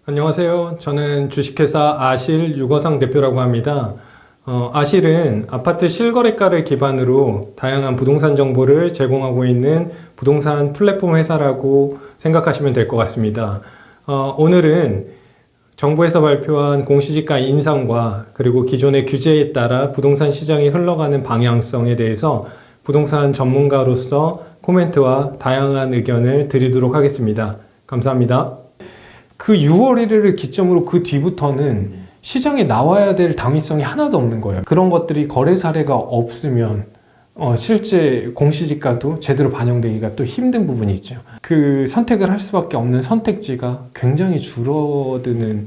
안녕하세요. 저는 주식회사 아실 유거상 대표라고 합니다. 아실은 아파트 실거래가를 기반으로 다양한 부동산 정보를 제공하고 있는 부동산 플랫폼 회사라고 생각하시면 될 것 같습니다. 오늘은 정부에서 발표한 공시지가 인상과 그리고 기존의 규제에 따라 부동산 시장이 흘러가는 방향성에 대해서 부동산 전문가로서 코멘트와 다양한 의견을 드리도록 하겠습니다. 감사합니다. 그 6월 1일을 기점으로 그 뒤부터는 시장에 나와야 될 당위성이 하나도 없는 거예요. 그런 것들이 거래 사례가 없으면 실제 공시지가도 제대로 반영되기가 또 힘든 부분이 있죠. 그 선택을 할 수밖에 없는 선택지가 굉장히 줄어드는.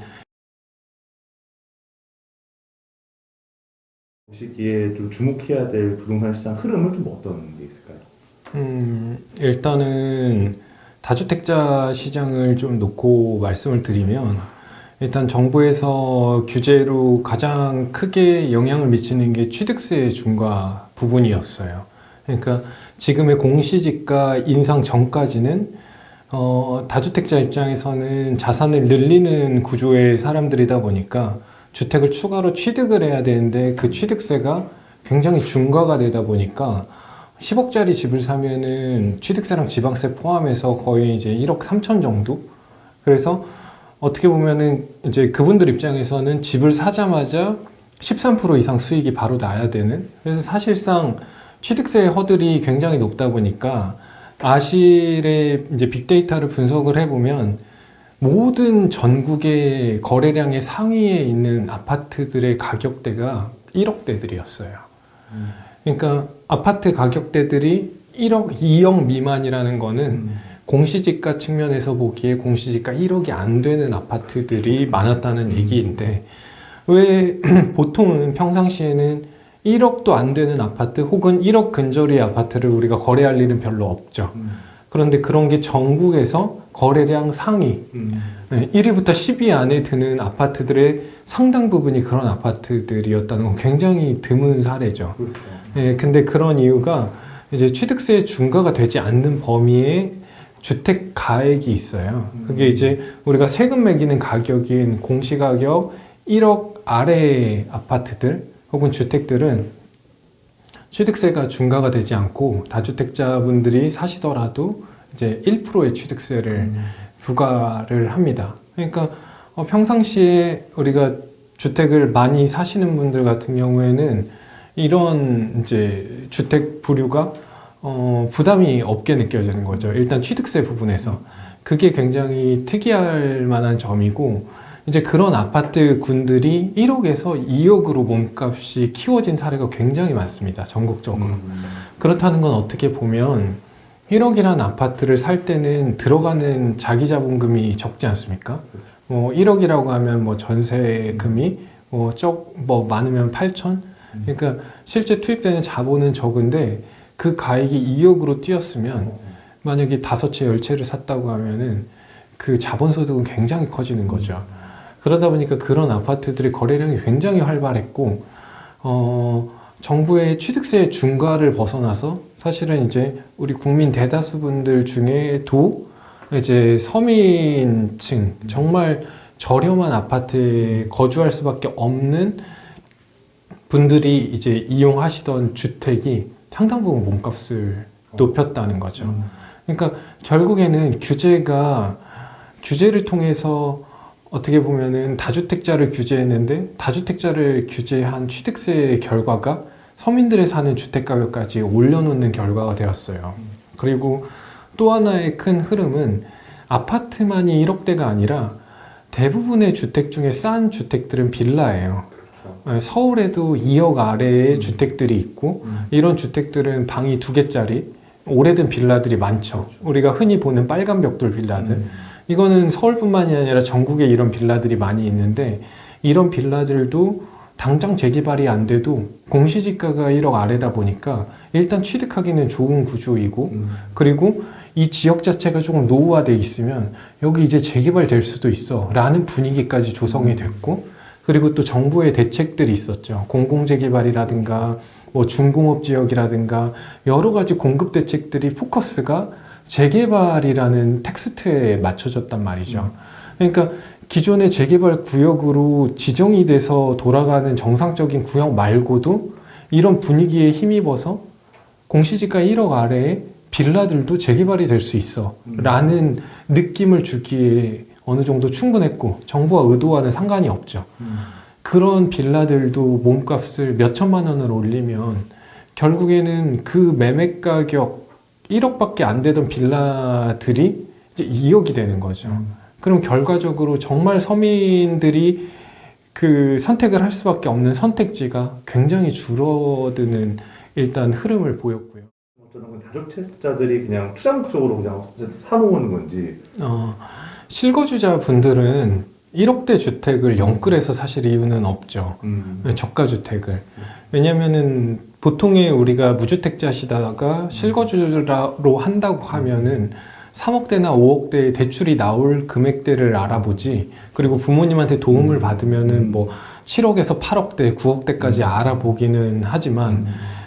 보시기에 좀 주목해야 될 부동산 시장 흐름은 좀 어떤 게 있을까요? 일단은 다주택자 시장을 좀 놓고 말씀을 드리면, 일단 정부에서 규제로 가장 크게 영향을 미치는 게 취득세 중과 부분이었어요. 그러니까 지금의 공시지가 인상 전까지는 다주택자 입장에서는 자산을 늘리는 구조의 사람들이다 보니까 주택을 추가로 취득을 해야 되는데 그 취득세가 굉장히 중과가 되다 보니까 10억짜리 집을 사면은 취득세랑 지방세 포함해서 거의 이제 1억 3천 정도? 그래서 어떻게 보면은 이제 그분들 입장에서는 집을 사자마자 13% 이상 수익이 바로 나야 되는, 그래서 사실상 취득세 허들이 굉장히 높다 보니까 아실의 이제 빅데이터를 분석을 해보면 모든 전국의 거래량의 상위에 있는 아파트들의 가격대가 1억대들이었어요. 그러니까 아파트 가격대들이 1억, 2억 미만이라는 거는 공시지가 측면에서 보기에 공시지가 1억이 안 되는 아파트들이 많았다는 얘기인데, 왜 보통은 평상시에는 1억도 안 되는 아파트 혹은 1억 근저리의 아파트를 우리가 거래할 일은 별로 없죠. 그런데 그런 게 전국에서 거래량 상위 1위부터 10위 안에 드는 아파트들의 상당 부분이 그런 아파트들이었다는 건 굉장히 드문 사례죠. 그렇죠. 근데 그런 이유가 이제 취득세 중과가 되지 않는 범위의 주택 가액이 있어요. 그게 이제 우리가 세금 매기는 가격인 공시가격 1억 아래의 아파트들 혹은 주택들은 취득세가 중과가 되지 않고 다주택자분들이 사시더라도 이제 1%의 취득세를 부과를 합니다. 그러니까 평상시에 우리가 주택을 많이 사시는 분들 같은 경우에는 이런 이제 주택 부류가 부담이 없게 느껴지는 거죠. 일단 취득세 부분에서 그게 굉장히 특이할 만한 점이고, 이제 그런 아파트군들이 1억에서 2억으로 몸값이 키워진 사례가 굉장히 많습니다. 전국적으로. 그렇다는 건 어떻게 보면 1억이라는 아파트를 살 때는 들어가는 자기 자본금이 적지 않습니까? 1억이라고 하면 뭐 전세금이 뭐 많으면 8천? 그러니까 실제 투입되는 자본은 적은데 그 가액이 2억으로 뛰었으면 만약에 5채, 10채를 샀다고 하면은 그 자본소득은 굉장히 커지는 거죠. 그러다 보니까 그런 아파트들의 거래량이 굉장히 활발했고, 정부의 취득세 중과를 벗어나서 사실은 이제 우리 국민 대다수 분들 중에도 이제 서민층, 정말 저렴한 아파트에 거주할 수밖에 없는 분들이 이제 이용하시던 주택이 상당 부분 몸값을 높였다는 거죠. 그러니까 결국에는 규제를 통해서 어떻게 보면은 다주택자를 규제했는데 다주택자를 규제한 취득세의 결과가 서민들의 사는 주택가격까지 올려놓는 결과가 되었어요. 그리고 또 하나의 큰 흐름은 아파트만이 1억대가 아니라 대부분의 주택 중에 싼 주택들은 빌라예요. 서울에도 2억 아래의 주택들이 있고, 이런 주택들은 방이 2개짜리 오래된 빌라들이 많죠. 우리가 흔히 보는 빨간 벽돌 빌라들. 이거는 서울뿐만이 아니라 전국에 이런 빌라들이 많이 있는데, 이런 빌라들도 당장 재개발이 안 돼도 공시지가가 1억 아래다 보니까 일단 취득하기는 좋은 구조이고, 그리고 이 지역 자체가 조금 노후화되어 있으면 여기 이제 재개발 될 수도 있어 라는 분위기까지 조성이 됐고, 그리고 또 정부의 대책들이 있었죠. 공공재개발이라든가 뭐 중공업 지역이라든가 여러 가지 공급 대책들이 포커스가 재개발이라는 텍스트에 맞춰졌단 말이죠. 그러니까 기존의 재개발 구역으로 지정이 돼서 돌아가는 정상적인 구역 말고도 이런 분위기에 힘입어서 공시지가 1억 아래에 빌라들도 재개발이 될 수 있어 라는 느낌을 주기에 어느 정도 충분했고 정부와 의도와는 상관이 없죠. 그런 빌라들도 몸값을 몇 천만 원을 올리면 결국에는 그 매매 가격 1억밖에 안 되던 빌라들이 이제 2억이 되는 거죠. 그럼 결과적으로 정말 서민들이 그 선택을 할 수밖에 없는 선택지가 굉장히 줄어드는 일단 흐름을 보였고요. 어쩌면 다주택자들이 그냥 투자 목적으로 그냥 사모으는 건지. 실거주자 분들은 1억대 주택을 영끌해서 사실 이유는 없죠. 저가 주택을. 왜냐면은 보통의 우리가 무주택자시다가 실거주로 한다고 하면은 3억대나 5억대 대출이 나올 금액대를 알아보지, 그리고 부모님한테 도움을 받으면은 뭐 7억에서 8억대, 9억대까지 알아보기는 하지만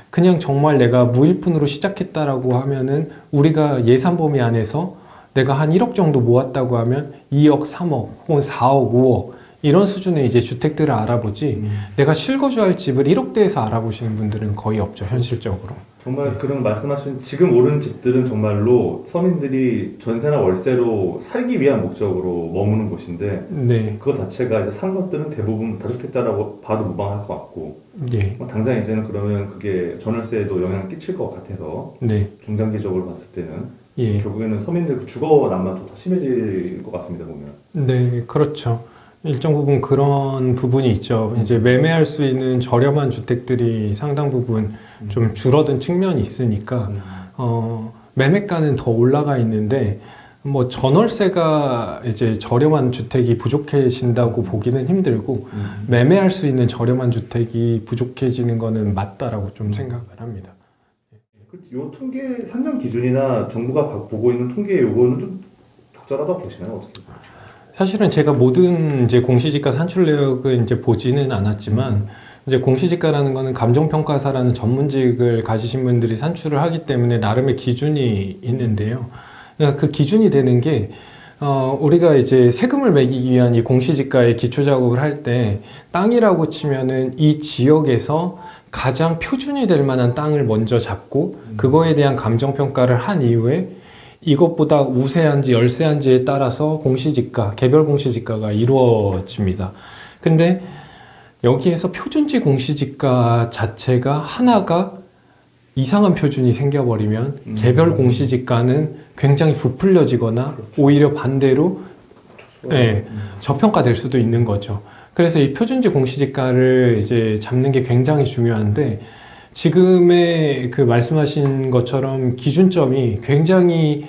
그냥 정말 내가 무일푼으로 시작했다라고 하면은 우리가 예산 범위 안에서 내가 한 1억 정도 모았다고 하면 2억, 3억 혹은 4억, 5억 이런 수준의 이제 주택들을 알아보지 내가 실거주할 집을 1억대에서 알아보시는 분들은 거의 없죠, 현실적으로. 정말 네. 그런 말씀하신 지금 오른 집들은 정말로 서민들이 전세나 월세로 살기 위한 목적으로 머무는 곳인데 네. 그거 자체가 이제 산 것들은 대부분 다주택자라고 봐도 무방할 것 같고 예. 당장 이제는 그러면 그게 전월세에도 영향을 끼칠 것 같아서 네. 중장기적으로 봤을 때는 예. 결국에는 서민들 주거 난만도 더 심해질 것 같습니다, 보면. 네, 그렇죠. 일정 부분 그런 부분이 있죠. 이제 매매할 수 있는 저렴한 주택들이 상당 부분 좀 줄어든 측면이 있으니까 매매가는 더 올라가 있는데 뭐 전월세가 이제 저렴한 주택이 부족해진다고 보기는 힘들고 매매할 수 있는 저렴한 주택이 부족해지는 거는 맞다라고 좀 생각을 합니다. 요 통계 산정 기준이나 정부가 보고 있는 통계 요거는 좀 적절하다고 보시나요? 어떻게? 사실은 제가 모든 이제 공시지가 산출 내역을 이제 보지는 않았지만 이제 공시지가라는 거는 감정평가사라는 전문직을 가지신 분들이 산출을 하기 때문에 나름의 기준이 있는데요. 그러니까 그 기준이 되는 게 우리가 이제 세금을 매기기 위한 이 공시지가의 기초 작업을 할 때 땅이라고 치면은 이 지역에서 가장 표준이 될 만한 땅을 먼저 잡고 그거에 대한 감정평가를 한 이후에 이것보다 우세한지 열세한지에 따라서 공시지가, 개별 공시지가가 이루어집니다. 근데 여기에서 표준지 공시지가 자체가 하나가 이상한 표준이 생겨버리면 개별 공시지가는 굉장히 부풀려지거나 오히려 반대로 저평가될 수도 있는 거죠. 그래서 이 표준지 공시지가를 이제 잡는 게 굉장히 중요한데 지금의 그 말씀하신 것처럼 기준점이 굉장히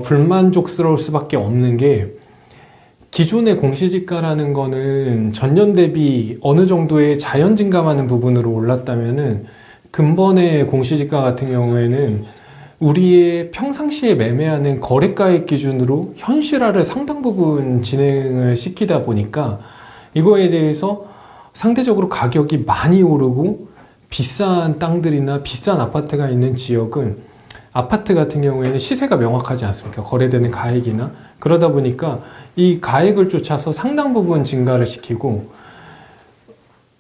불만족스러울 수밖에 없는 게 기존의 공시지가라는 거는 전년 대비 어느 정도의 자연 증감하는 부분으로 올랐다면은 근본의 공시지가 같은 경우에는 우리의 평상시에 매매하는 거래가액 기준으로 현실화를 상당 부분 진행을 시키다 보니까 이거에 대해서 상대적으로 가격이 많이 오르고 비싼 땅들이나 비싼 아파트가 있는 지역은 아파트 같은 경우에는 시세가 명확하지 않습니까? 거래되는 가액이나. 그러다 보니까 이 가액을 쫓아서 상당 부분 증가를 시키고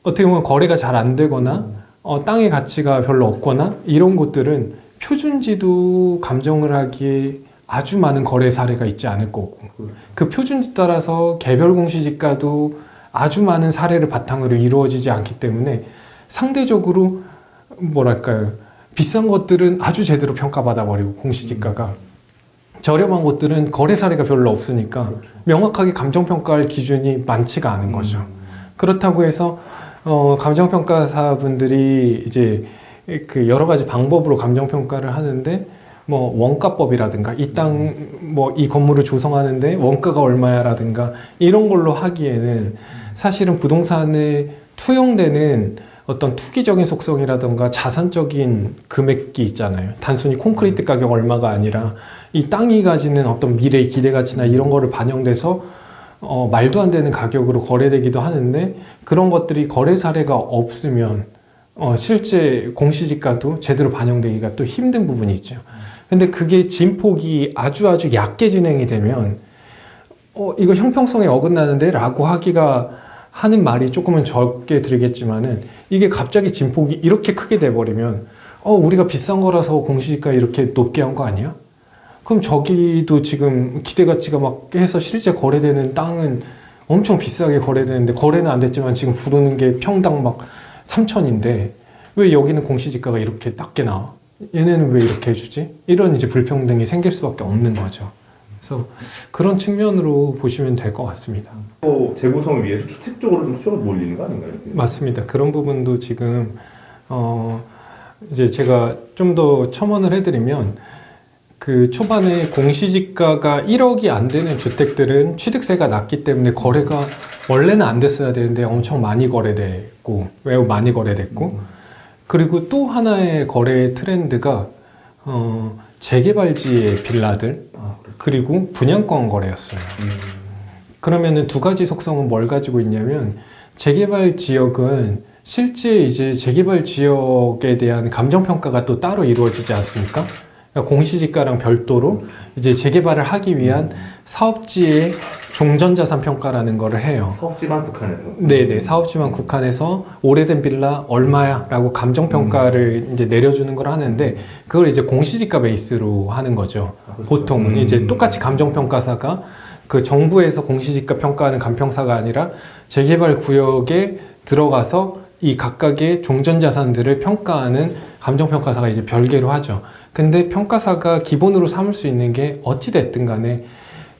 어떻게 보면 거래가 잘 안 되거나 땅의 가치가 별로 없거나 이런 곳들은 표준지도 감정을 하기에 아주 많은 거래 사례가 있지 않을 거고 그 표준지 따라서 개별 공시지가도 아주 많은 사례를 바탕으로 이루어지지 않기 때문에 상대적으로 뭐랄까요, 비싼 것들은 아주 제대로 평가받아 버리고 공시지가가 저렴한 것들은 거래 사례가 별로 없으니까 명확하게 감정평가할 기준이 많지가 않은 거죠. 그렇다고 해서 감정평가사분들이 이제 그 여러 가지 방법으로 감정평가를 하는데 뭐 원가법이라든가 이 땅 뭐 이 건물을 조성하는데 원가가 얼마야라든가 이런 걸로 하기에는 사실은 부동산에 투영되는 어떤 투기적인 속성이라든가 자산적인 금액이 있잖아요. 단순히 콘크리트 가격 얼마가 아니라 이 땅이 가지는 어떤 미래의 기대가치나 이런 거를 반영돼서 말도 안 되는 가격으로 거래되기도 하는데 그런 것들이 거래 사례가 없으면 실제 공시지가도 제대로 반영되기가 또 힘든 부분이 있죠. 근데 그게 진폭이 아주 얕게 진행이 되면 이거 형평성에 어긋나는데 라고 하는 말이 조금은 적게 들리겠지만은 이게 갑자기 진폭이 이렇게 크게 돼버리면 우리가 비싼 거라서 공시지가 이렇게 높게 한 거 아니야? 그럼 저기도 지금 기대가치가 막 해서 실제 거래되는 땅은 엄청 비싸게 거래되는데 거래는 안 됐지만 지금 부르는 게 평당 막 3천인데 왜 여기는 공시지가가 이렇게 낮게 나와? 얘네는 왜 이렇게 해주지? 이런 이제 불평등이 생길 수밖에 없는 거죠. 그래서 그런 측면으로 보시면 될 것 같습니다. 또 재구성을 위해서 주택 쪽으로 좀 수요가 몰리는 거 아닌가요? 맞습니다. 그런 부분도 지금 이제 제가 좀 더 첨언을 해드리면 그 초반에 공시지가가 1억이 안 되는 주택들은 취득세가 낮기 때문에 거래가 원래는 안 됐어야 되는데 엄청 많이 거래됐고 매우 많이 거래됐고 그리고 또 하나의 거래 트렌드가 재개발지의 빌라들 그리고 분양권 거래였어요. 그러면은 두 가지 속성은 뭘 가지고 있냐면 재개발 지역은 실제 이제 재개발 지역에 대한 감정평가가 또 따로 이루어지지 않습니까? 그러니까 공시지가랑 별도로 이제 재개발을 하기 위한 사업지의 종전자산 평가라는 거를 해요. 사업지만 국한해서. 네네, 사업지만 국한해서 오래된 빌라 얼마야? 라고 감정평가를 이제 내려주는 걸 하는데 그걸 이제 공시지가 베이스로 하는 거죠. 그렇죠. 보통은 이제 똑같이 감정평가사가 그 정부에서 공시지가 평가하는 감평사가 아니라 재개발 구역에 들어가서 이 각각의 종전자산들을 평가하는 감정평가사가 이제 별개로 하죠. 근데 평가사가 기본으로 삼을 수 있는 게 어찌됐든 간에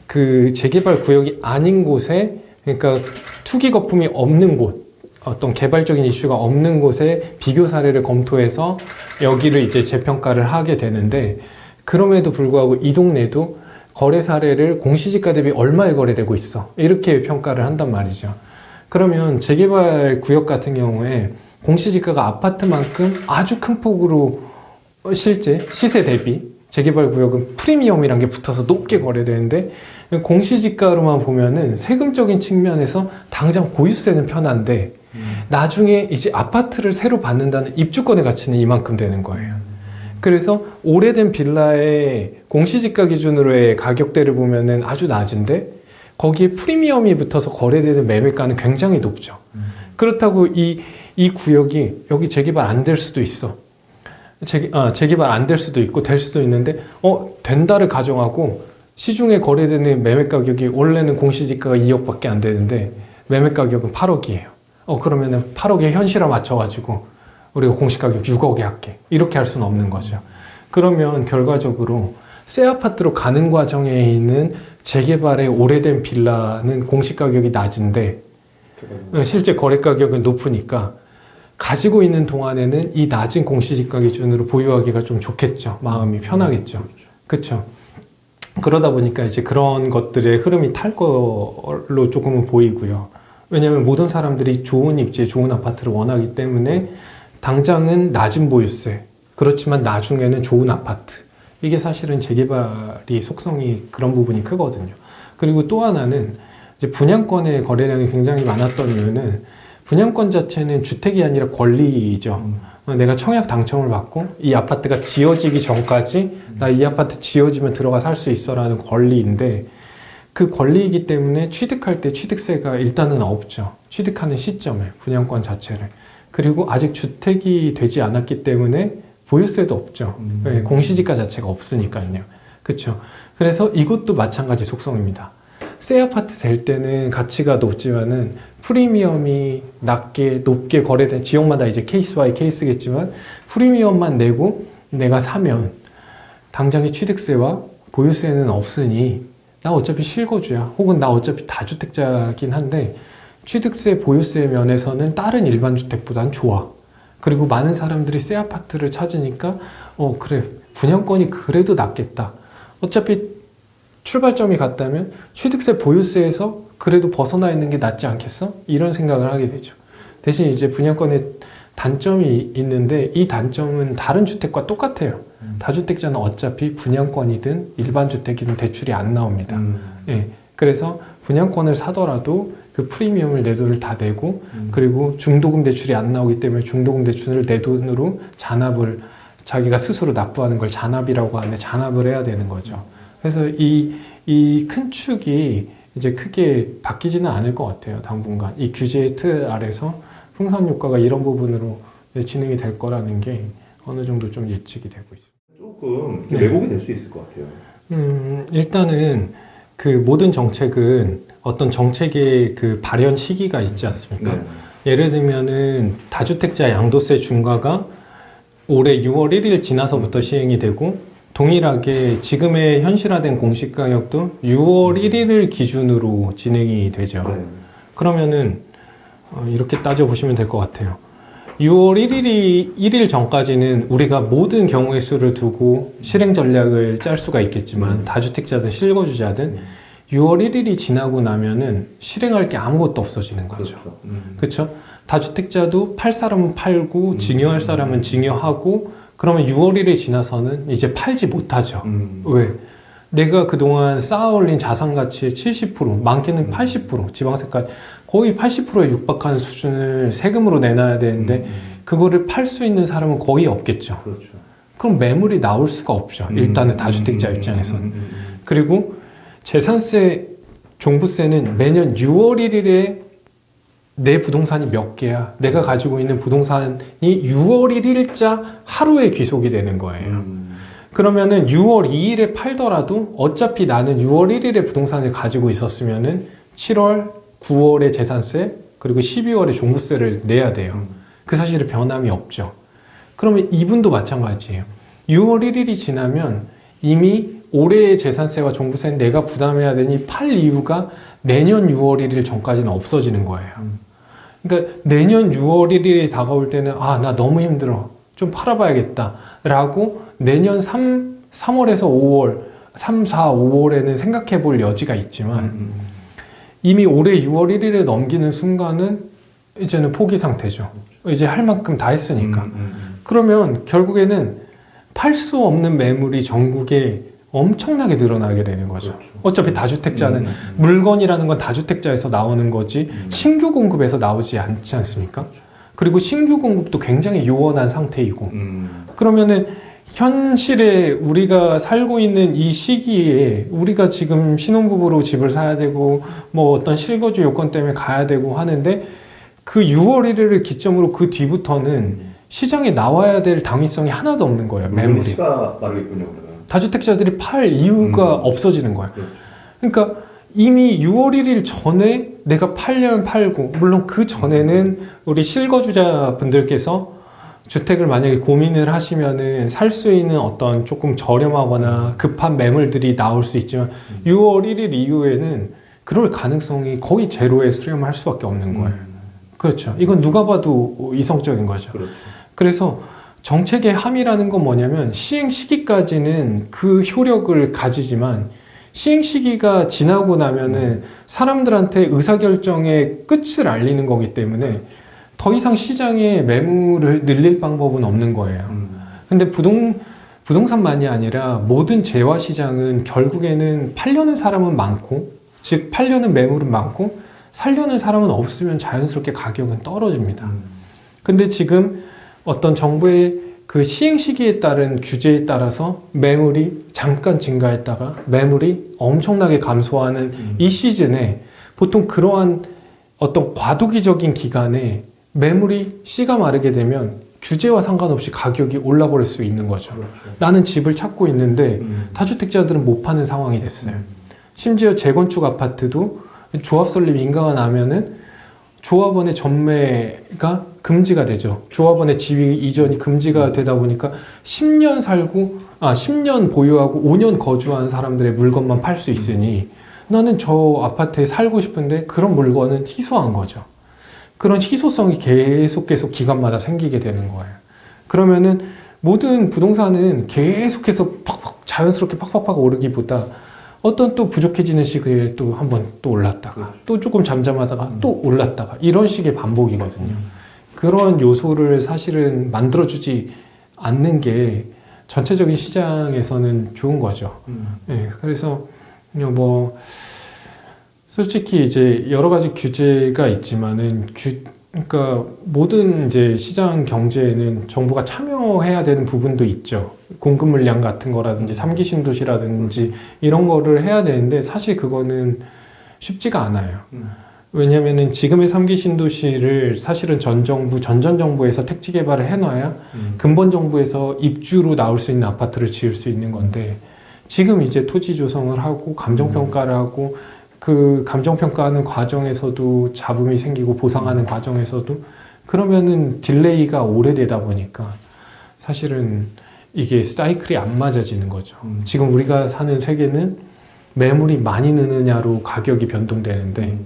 그 재개발 구역이 아닌 곳에 그러니까 투기 거품이 없는 곳 어떤 개발적인 이슈가 없는 곳에 비교 사례를 검토해서 여기를 이제 재평가를 하게 되는데 그럼에도 불구하고 이 동네도 거래 사례를 공시지가 대비 얼마에 거래되고 있어 이렇게 평가를 한단 말이죠. 그러면 재개발 구역 같은 경우에 공시지가가 아파트만큼 아주 큰 폭으로 실제 시세 대비 재개발 구역은 프리미엄이란 게 붙어서 높게 거래되는데 공시지가로만 보면은 세금적인 측면에서 당장 보유세는 편한데 나중에 이제 아파트를 새로 받는다는 입주권의 가치는 이만큼 되는 거예요. 그래서 오래된 빌라의 공시지가 기준으로의 가격대를 보면은 아주 낮은데 거기에 프리미엄이 붙어서 거래되는 매매가는 굉장히 높죠. 그렇다고 이 구역이 여기 재개발 안 될 수도 있어. 재개발 안 될 수도 있고 될 수도 있는데 된다를 가정하고 시중에 거래되는 매매 가격이 원래는 공시지가가 2억밖에 안 되는데 매매 가격은 8억이에요. 그러면은 8억에 현실화 맞춰가지고 우리가 공시가격 6억에 할게 이렇게 할 수는 없는 거죠. 그러면 결과적으로 새 아파트로 가는 과정에 있는 재개발의 오래된 빌라는 공시가격이 낮은데 실제 거래 가격은 높으니까 가지고 있는 동안에는 이 낮은 공시지가 기준으로 보유하기가 좀 좋겠죠. 마음이 편하겠죠. 그렇죠. 그러다 보니까 이제 그런 것들의 흐름이 탈 걸로 조금은 보이고요. 왜냐하면 모든 사람들이 좋은 입지에 좋은 아파트를 원하기 때문에 당장은 낮은 보유세 그렇지만 나중에는 좋은 아파트 이게 사실은 재개발이 속성이 그런 부분이 크거든요. 그리고 또 하나는 이제 분양권의 거래량이 굉장히 많았던 이유는 분양권 자체는 주택이 아니라 권리이죠. 내가 청약 당첨을 받고 이 아파트가 지어지기 전까지 나 이 아파트 지어지면 들어가 살 수 있어 라는 권리인데 그 권리이기 때문에 취득할 때 취득세가 일단은 없죠. 취득하는 시점에 분양권 자체를. 그리고 아직 주택이 되지 않았기 때문에 보유세도 없죠. 공시지가 자체가 없으니까요. 그렇죠. 그래서 이것도 마찬가지 속성입니다. 새 아파트 될 때는 가치가 높지만은 프리미엄이 높게 거래된 지역마다 이제 케이스 바이 케이스겠지만 프리미엄만 내고 내가 사면 당장의 취득세와 보유세는 없으니 나 어차피 실거주야 혹은 나 어차피 다주택자긴 한데 취득세 보유세 면에서는 다른 일반 주택보단 좋아. 그리고 많은 사람들이 새 아파트를 찾으니까 그래 분양권이 그래도 낫겠다. 어차피 출발점이 같다면 취득세 보유세에서 그래도 벗어나 있는 게 낫지 않겠어? 이런 생각을 하게 되죠. 대신 이제 분양권에 단점이 있는데 이 단점은 다른 주택과 똑같아요. 다주택자는 어차피 분양권이든 일반 주택이든 대출이 안 나옵니다. 예, 그래서 분양권을 사더라도 그 프리미엄을 내 돈을 다 내고 그리고 중도금 대출이 안 나오기 때문에 중도금 대출을 내 돈으로 잔압을 자기가 스스로 납부하는 걸 잔압이라고 하는데 잔압을 해야 되는 거죠. 그래서 이 큰 축이 이제 크게 바뀌지는 않을 것 같아요. 당분간 이 규제의 틀 아래서 풍선 효과가 이런 부분으로 진행이 될 거라는 게 어느 정도 좀 예측이 되고 있습니다. 조금 네. 왜곡이 될 수 있을 것 같아요. 일단은 그 모든 정책은 어떤 정책의 그 발현 시기가 있지 않습니까? 네. 예를 들면은 다주택자 양도세 중과가 올해 6월 1일 지나서부터 시행이 되고 동일하게 지금의 현실화된 공시가격도 6월 1일을 기준으로 진행이 되죠. 네. 그러면은 이렇게 따져보시면 될 것 같아요. 6월 1일 전까지는 우리가 모든 경우의 수를 두고 실행 전략을 짤 수가 있겠지만 다주택자든 실거주자든 6월 1일이 지나고 나면은 실행할 게 아무것도 없어지는 거죠. 그렇죠. 그렇죠? 다주택자도 팔 사람은 팔고 증여할 사람은 증여하고 그러면 6월 1일 지나서는 이제 팔지 못하죠. 왜? 내가 그동안 쌓아 올린 자산 가치의 70%, 많게는 80%, 지방세까지 거의 80%에 육박하는 수준을 세금으로 내놔야 되는데 그거를 팔 수 있는 사람은 거의 없겠죠. 그렇죠. 그럼 매물이 나올 수가 없죠. 일단은 다주택자 입장에서는. 그리고 재산세, 종부세는 매년 6월 1일에 내 부동산이 몇 개야. 내가 가지고 있는 부동산이 6월 1일자 하루에 귀속이 되는 거예요. 그러면은 6월 2일에 팔더라도 어차피 나는 6월 1일에 부동산을 가지고 있었으면은 7월, 9월에 재산세, 그리고 12월에 종부세를 내야 돼요. 그 사실에 변함이 없죠. 그러면 이분도 마찬가지예요. 6월 1일이 지나면 이미 올해의 재산세와 종부세는 내가 부담해야 되니 팔 이유가 내년 6월 1일 전까지는 없어지는 거예요. 그러니까 내년 6월 1일이 다가올 때는 아, 나 너무 힘들어. 좀 팔아봐야겠다. 라고 내년 3월에서 5월, 3, 4, 5월에는 생각해 볼 여지가 있지만 이미 올해 6월 1일을 넘기는 순간은 이제는 포기 상태죠. 이제 할 만큼 다 했으니까. 그러면 결국에는 팔 수 없는 매물이 전국에 엄청나게 늘어나게 되는 거죠. 그렇죠. 어차피 다주택자는 물건이라는 건 다주택자에서 나오는 거지 신규 공급에서 나오지 않지 않습니까? 그리고 신규 공급도 굉장히 요원한 상태이고 그러면은 현실에 우리가 살고 있는 이 시기에 우리가 지금 신혼부부로 집을 사야 되고 뭐 어떤 실거주 요건 때문에 가야 되고 하는데 그 6월 1일을 기점으로 그 뒤부터는 시장에 나와야 될 당위성이 하나도 없는 거예요. 매물이. 시가 마르겠군요. 그러면. 다주택자들이 팔 이유가 없어지는 거예요. 그렇죠. 그러니까 이미 6월 1일 전에 내가 팔려면 팔고 물론 그 전에는 우리 실거주자 분들께서 주택을 만약에 고민을 하시면은 살 수 있는 어떤 조금 저렴하거나 급한 매물들이 나올 수 있지만 6월 1일 이후에는 그럴 가능성이 거의 제로에 수렴할 수밖에 없는 거예요. 그렇죠. 이건 누가 봐도 이성적인 거죠. 그렇죠. 그래서 정책의 함이라는 건 뭐냐면 시행 시기까지는 그 효력을 가지지만 시행 시기가 지나고 나면은 사람들한테 의사결정의 끝을 알리는 거기 때문에 더 이상 시장에 매물을 늘릴 방법은 없는 거예요. 근데 부동산만이 아니라 모든 재화 시장은 결국에는 팔려는 사람은 많고, 즉 팔려는 매물은 많고, 살려는 사람은 없으면 자연스럽게 가격은 떨어집니다. 근데 지금 어떤 정부의 그 시행 시기에 따른 규제에 따라서 매물이 잠깐 증가했다가 매물이 엄청나게 감소하는 이 시즌에 보통 그러한 어떤 과도기적인 기간에 매물이 씨가 마르게 되면 규제와 상관없이 가격이 올라버릴 수 있는 거죠. 그렇죠. 나는 집을 찾고 있는데 다주택자들은 못 파는 상황이 됐어요. 심지어 재건축 아파트도 조합 설립 인가가 나면은 조합원의 전매가 금지가 되죠. 조합원의 지위 이전이 금지가 되다 보니까 10년 보유하고 5년 거주한 사람들의 물건만 팔 수 있으니 나는 저 아파트에 살고 싶은데 그런 물건은 희소한 거죠. 그런 희소성이 계속 기간마다 생기게 되는 거예요. 그러면은 모든 부동산은 계속해서 자연스럽게 팍팍 오르기보다 어떤 또 부족해지는 시기에 또 한 번 또 올랐다가 또 조금 잠잠하다가 또 올랐다가 이런 식의 반복이거든요. 그런 요소를 사실은 만들어주지 않는 게 전체적인 시장에서는 좋은 거죠. 네, 그래서 뭐 솔직히 이제 여러 가지 규제가 있지만은 그러니까 모든 이제 시장 경제에는 정부가 참여해야 되는 부분도 있죠. 공급 물량 같은 거라든지 3기 신도시라든지 이런 거를 해야 되는데 사실 그거는 쉽지가 않아요. 음. 왜냐면은 지금의 3기 신도시를 사실은 전 정부, 전전 정부에서 택지 개발을 해놔야 근본 정부에서 입주로 나올 수 있는 아파트를 지을 수 있는 건데 지금 이제 토지 조성을 하고 감정평가를 하고 그 감정평가하는 과정에서도 잡음이 생기고 보상하는 과정에서도 그러면은 딜레이가 오래되다 보니까 사실은 이게 사이클이 안 맞아지는 거죠. 지금 우리가 사는 세계는 매물이 많이 느느냐로 가격이 변동되는데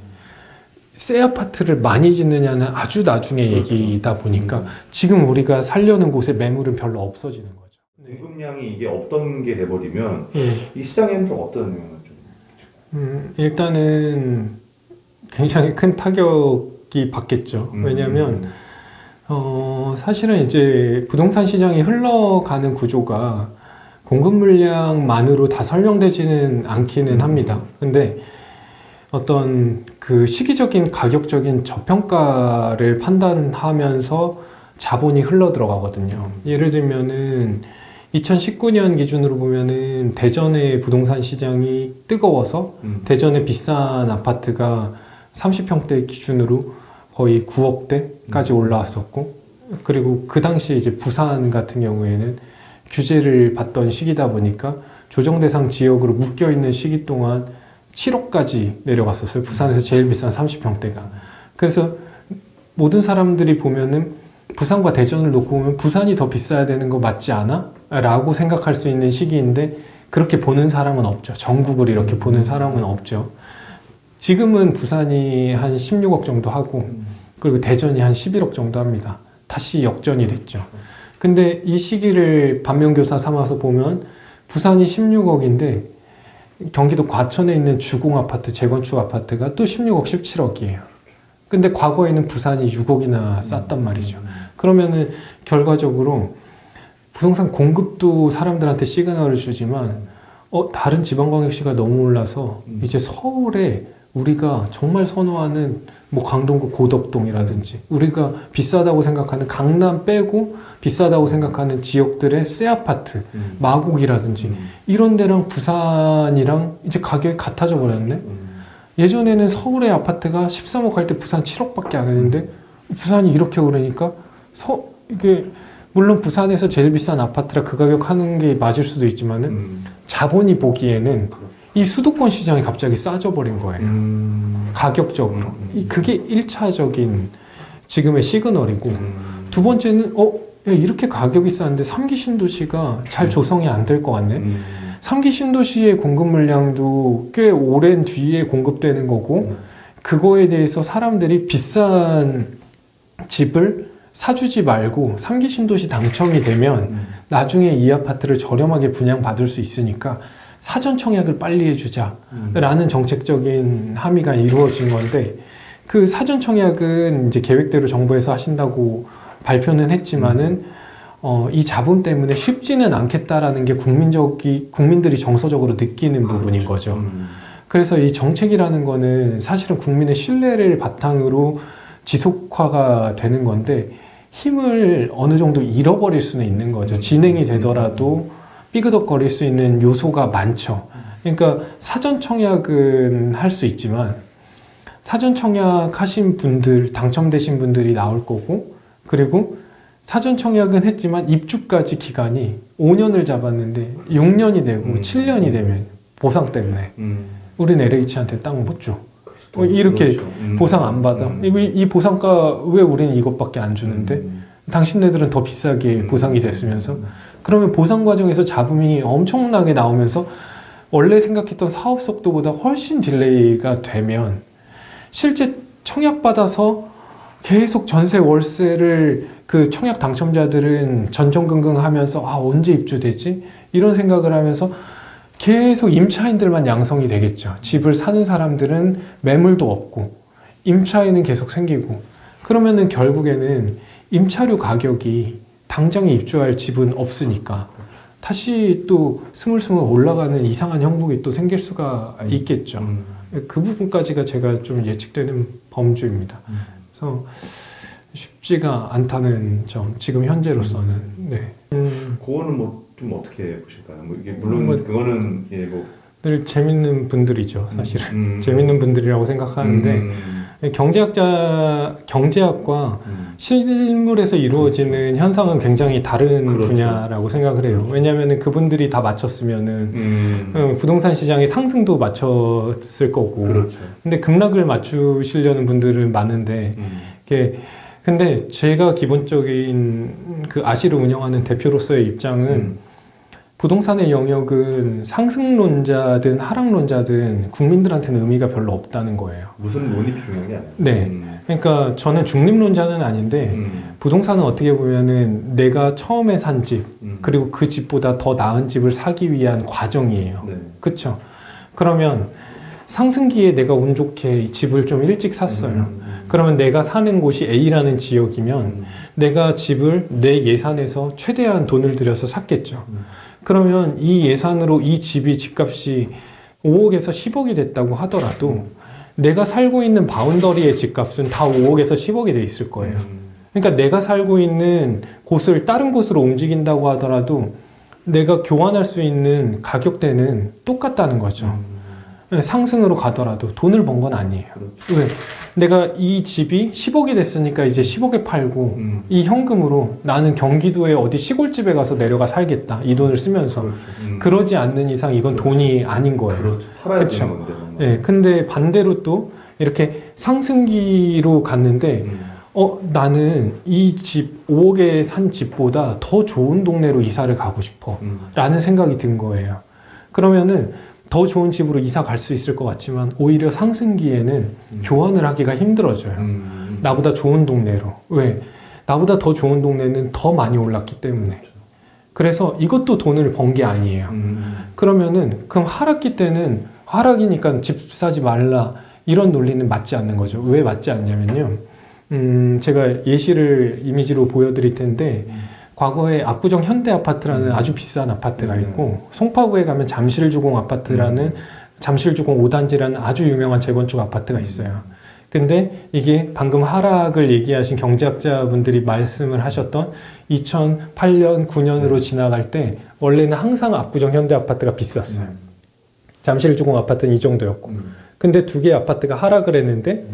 새 아파트를 많이 짓느냐는 아주 나중에 그렇죠. 얘기다 보니까 지금 우리가 살려는 곳에 매물은 별로 없어지는 거죠. 네. 공급량이 이게 없던 게 돼버리면 예. 이 시장에는 좀 어떤 영향을 좀 일단은 굉장히 큰 타격이 받겠죠. 왜냐하면 사실은 이제 부동산 시장이 흘러가는 구조가 공급 물량만으로 다 설명되지는 않기는 합니다. 근데 어떤 그 시기적인 가격적인 저평가를 판단하면서 자본이 흘러 들어가거든요. 예를 들면은 2019년 기준으로 보면은 대전의 부동산 시장이 뜨거워서 대전의 비싼 아파트가 30평대 기준으로 거의 9억대까지 올라왔었고, 그리고 그 당시에 이제 부산 같은 경우에는 규제를 받던 시기다 보니까 조정 대상 지역으로 묶여 있는 시기 동안 7억까지 내려갔었어요. 부산에서 제일 비싼 30평대가. 그래서 모든 사람들이 보면은 부산과 대전을 놓고 보면 부산이 더 비싸야 되는 거 맞지 않아? 라고 생각할 수 있는 시기인데 그렇게 보는 사람은 없죠. 전국을 이렇게 보는 사람은 없죠. 지금은 부산이 한 16억 정도 하고 그리고 대전이 한 11억 정도 합니다. 다시 역전이 됐죠. 근데 이 시기를 반면교사 삼아서 보면 부산이 16억인데 경기도 과천에 있는 주공 아파트, 재건축 아파트가 또 16억, 17억이에요. 근데 과거에는 부산이 6억이나 쌌단 말이죠. 그러면은 결과적으로 부동산 공급도 사람들한테 시그널을 주지만 다른 지방광역시가 너무 올라서 이제 서울에 우리가 정말 선호하는 뭐 강동구 고덕동이라든지 우리가 비싸다고 생각하는 강남 빼고 비싸다고 생각하는 지역들의 새 아파트, 마곡이라든지 이런 데랑 부산이랑 이제 가격이 같아져 버렸네. 예전에는 서울의 아파트가 13억 할 때 부산 7억밖에 안 했는데 부산이 이렇게 오르니까 이게 물론 부산에서 제일 비싼 아파트라 그 가격 하는 게 맞을 수도 있지만은 자본이 보기에는 이 수도권 시장이 갑자기 싸져 버린 거예요. 가격적으로. 그게 1차적인 지금의 시그널이고 두 번째는 야, 이렇게 가격이 싼데 3기 신도시가 잘 조성이 안 될 것 같네. 3기 신도시의 공급 물량도 꽤 오랜 뒤에 공급되는 거고 그거에 대해서 사람들이 비싼 집을 사주지 말고 3기 신도시 당첨이 되면 나중에 이 아파트를 저렴하게 분양받을 수 있으니까 사전 청약을 빨리 해주자라는 정책적인 함의가 이루어진 건데 그 사전 청약은 이제 계획대로 정부에서 하신다고 발표는 했지만은 이 자본 때문에 쉽지는 않겠다라는 게 국민들이 정서적으로 느끼는 부분인 거죠. 그래서 이 정책이라는 거는 사실은 국민의 신뢰를 바탕으로 지속화가 되는 건데 힘을 어느 정도 잃어버릴 수는 있는 거죠. 진행이 되더라도 삐그덕거릴 수 있는 요소가 많죠. 그러니까 사전 청약은 할 수 있지만 사전 청약 하신 분들, 당첨되신 분들이 나올 거고 그리고 사전 청약은 했지만 입주까지 기간이 5년을 잡았는데 6년이 되고 7년이 되면 보상 때문에 우린 LH한테 땅 못 줘. 이렇게 그렇죠. 보상 안 받아. 이 보상가 왜 우리는 이것밖에 안 주는데 당신네들은 더 비싸게 보상이 됐으면서 그러면 보상 과정에서 잡음이 엄청나게 나오면서 원래 생각했던 사업 속도보다 훨씬 딜레이가 되면 실제 청약받아서 계속 전세 월세를 그 청약 당첨자들은 전전긍긍하면서 언제 입주되지? 이런 생각을 하면서 계속 임차인들만 양성이 되겠죠. 집을 사는 사람들은 매물도 없고 임차인은 계속 생기고 그러면은 결국에는 임차료 가격이 당장에 입주할 집은 없으니까 다시 또 스물스물 올라가는 이상한 형국이 또 생길 수가 있겠죠. 그 부분까지가 제가 좀 예측되는 범주입니다. 그래서 쉽지가 않다는 점, 지금 현재로서는. 네. 그거는 뭐 좀 어떻게 보실까요? 뭐 이게 물론 그거는 뭐 늘 재밌는 분들이죠, 사실은. 재밌는 분들이라고 생각하는데 경제학과 실물에서 이루어지는 현상은 굉장히 다른 그렇죠. 분야라고 생각을 해요. 왜냐하면 그분들이 다 맞췄으면은 부동산 시장의 상승도 맞췄을 거고. 그렇죠. 근데 급락을 맞추시려는 분들은 많은데 근데 제가 기본적인 그 아시를 운영하는 대표로서의 입장은 부동산의 영역은 상승론자든 하락론자든 국민들한테는 의미가 별로 없다는 거예요. 무슨 논이 중요한 게 아니에요. 네. 그러니까 저는 중립론자는 아닌데 부동산은 어떻게 보면은 내가 처음에 산 집, 그리고 그 집보다 더 나은 집을 사기 위한 과정이에요. 네. 그렇죠? 그러면 상승기에 내가 운 좋게 집을 좀 일찍 샀어요. 그러면 내가 사는 곳이 A라는 지역이면 내가 집을 내 예산에서 최대한 돈을 들여서 샀겠죠. 그러면 이 예산으로 이 집이 집값이 5억에서 10억이 됐다고 하더라도 내가 살고 있는 바운더리의 집값은 다 5억에서 10억이 돼 있을 거예요. 그러니까 내가 살고 있는 곳을 다른 곳으로 움직인다고 하더라도 내가 교환할 수 있는 가격대는 똑같다는 거죠. 상승으로 가더라도 돈을 번 건 아니에요. 그렇죠. 왜? 내가 이 집이 10억이 됐으니까 이제 10억에 팔고 이 현금으로 나는 경기도의 어디 시골집에 가서 내려가 살겠다. 이 돈을 쓰면서. 그렇죠. 그러지 않는 이상 이건 그렇죠. 돈이 아닌 거예요. 그렇죠. 팔아야 그렇죠. 되는 건데. 네, 근데 반대로 또 이렇게 상승기로 갔는데 나는 이 집 5억에 산 집보다 더 좋은 동네로 이사를 가고 싶어 라는 생각이 든 거예요. 그러면은 더 좋은 집으로 이사 갈 수 있을 것 같지만 오히려 상승기에는 교환을 하기가 힘들어져요. 나보다 좋은 동네로. 왜? 나보다 더 좋은 동네는 더 많이 올랐기 때문에. 그래서 이것도 돈을 번 게 아니에요. 그러면은 그럼 하락기 때는 하락이니까 집 사지 말라 이런 논리는 맞지 않는 거죠. 왜 맞지 않냐면요. 제가 예시를 이미지로 보여드릴 텐데 과거에 압구정 현대아파트라는 아주 비싼 아파트가 있고 송파구에 가면 잠실주공 아파트라는 잠실주공 5단지라는 아주 유명한 재건축 아파트가 있어요. 근데 이게 방금 하락을 얘기하신 경제학자분들이 말씀을 하셨던 2008년, 9년으로 지나갈 때 원래는 항상 압구정 현대아파트가 비쌌어요. 잠실주공 아파트는 이 정도였고 근데 두 개의 아파트가 하락을 했는데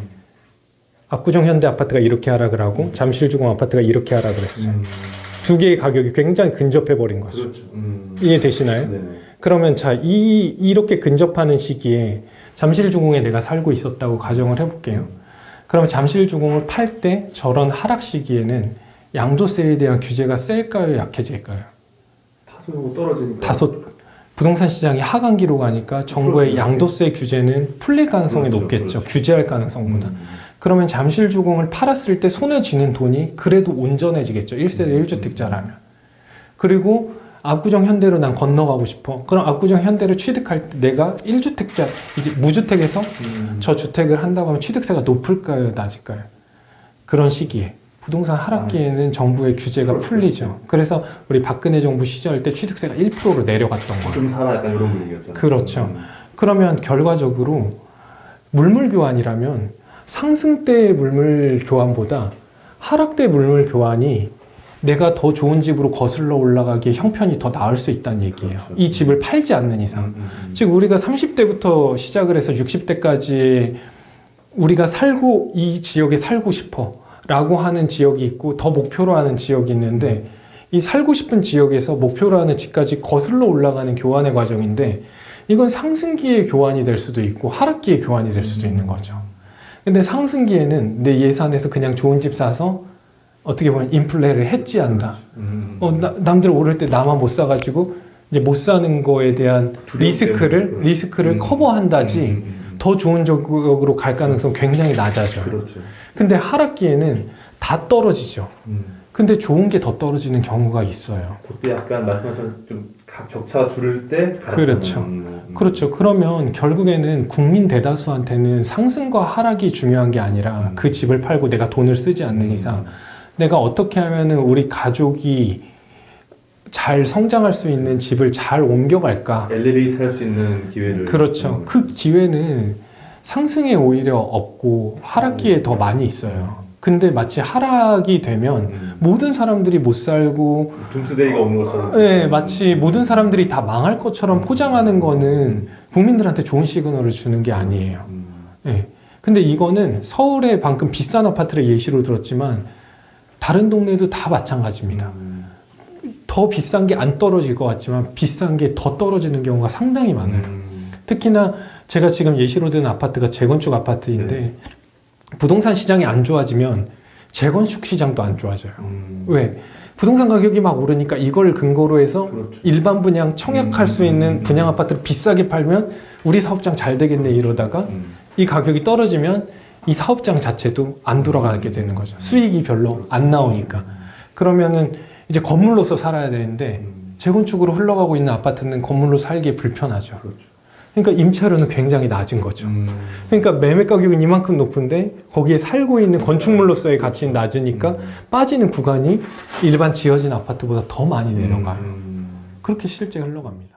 압구정 현대아파트가 이렇게 하락을 하고 잠실주공 아파트가 이렇게 하락을 했어요. 두 개의 가격이 굉장히 근접해 버린 거죠. 그렇죠. 이해되시나요? 네. 그러면 자, 이렇게 근접하는 시기에 잠실주공에 내가 살고 있었다고 가정을 해볼게요. 그러면 잠실주공을 팔 때 저런 하락 시기에는 양도세에 대한 규제가 셀까요? 약해질까요? 타도 떨어지니까. 다소 부동산 시장이 하강기로 가니까 정부의 그렇죠. 양도세 규제는 풀릴 가능성이 그렇죠. 높겠죠. 그렇죠. 규제할 가능성보다. 그러면 잠실주공을 팔았을 때 손에 쥐는 돈이 그래도 온전해지겠죠. 1세대 1주택자라면. 그리고 압구정 현대로 난 건너가고 싶어. 그럼 압구정 현대를 취득할 때 내가 1주택자, 이제 무주택에서 저주택을 한다고 하면 취득세가 높을까요? 낮을까요? 그런 시기에. 부동산 하락기에는 정부의 규제가 그렇죠. 풀리죠. 그래서 우리 박근혜 정부 시절 때 취득세가 1%로 내려갔던 거예요. 좀 살아 약간 이런 분위기였죠. 그렇죠. 그러면 결과적으로 물물 교환이라면 상승 때의 물물 교환보다 하락 때 물물 교환이 내가 더 좋은 집으로 거슬러 올라가기에 형편이 더 나을 수 있다는 얘기예요. 그렇죠. 이 집을 팔지 않는 이상. 즉 우리가 30대부터 시작을 해서 60대까지 우리가 살고 이 지역에 살고 싶어 라고 하는 지역이 있고 더 목표로 하는 지역이 있는데 이 살고 싶은 지역에서 목표로 하는 집까지 거슬러 올라가는 교환의 과정인데 이건 상승기의 교환이 될 수도 있고 하락기의 교환이 될 수도 있는 거죠. 근데 상승기에는 내 예산에서 그냥 좋은 집 사서 어떻게 보면 인플레를 해지한다. 남들 오를 때 나만 못 사가지고 이제 못 사는 거에 대한 리스크를 커버한다지 더 좋은 지역으로 갈 가능성 굉장히 낮아져요. 그렇죠. 근데 하락기에는 다 떨어지죠. 근데 좋은 게 더 떨어지는 경우가 있어요. 그때 약간 말씀하신 좀 격차가 줄을 때 그렇죠. 그렇죠. 그러면 결국에는 국민 대다수한테는 상승과 하락이 중요한 게 아니라 그 집을 팔고 내가 돈을 쓰지 않는 이상 내가 어떻게 하면은 우리 가족이 잘 성장할 수 있는 집을 잘 옮겨갈까? 엘리베이터 할 수 있는 기회를. 그렇죠. 그 기회는 상승에 오히려 없고 하락기에 더 많이 있어요. 근데 마치 하락이 되면 모든 사람들이 못 살고 둠스데이가 오는 것처럼. 네, 마치 모든 사람들이 다 망할 것처럼 포장하는 거는 국민들한테 좋은 시그널을 주는 게 아니에요. 예. 근데 이거는 서울의 방금 비싼 아파트를 예시로 들었지만 다른 동네도 다 마찬가지입니다. 더 비싼 게 안 떨어질 것 같지만 비싼 게 더 떨어지는 경우가 상당히 많아요. 특히나 제가 지금 예시로 든 아파트가 재건축 아파트인데 부동산 시장이 안 좋아지면 재건축 시장도 안 좋아져요. 왜? 부동산 가격이 막 오르니까 이걸 근거로 해서 그렇죠. 일반 분양 청약할 수 있는 분양 아파트를 비싸게 팔면 우리 사업장 잘 되겠네 이러다가 이 가격이 떨어지면 이 사업장 자체도 안 돌아가게 되는 거죠. 수익이 별로 안 나오니까. 그러면은 이제 건물로서 살아야 되는데 재건축으로 흘러가고 있는 아파트는 건물로 살기 불편하죠. 그렇죠. 그러니까 임차료는 굉장히 낮은 거죠. 그러니까 매매 가격은 이만큼 높은데 거기에 살고 있는 건축물로서의 가치는 낮으니까 빠지는 구간이 일반 지어진 아파트보다 더 많이 내려가요. 그렇게 실제 흘러갑니다.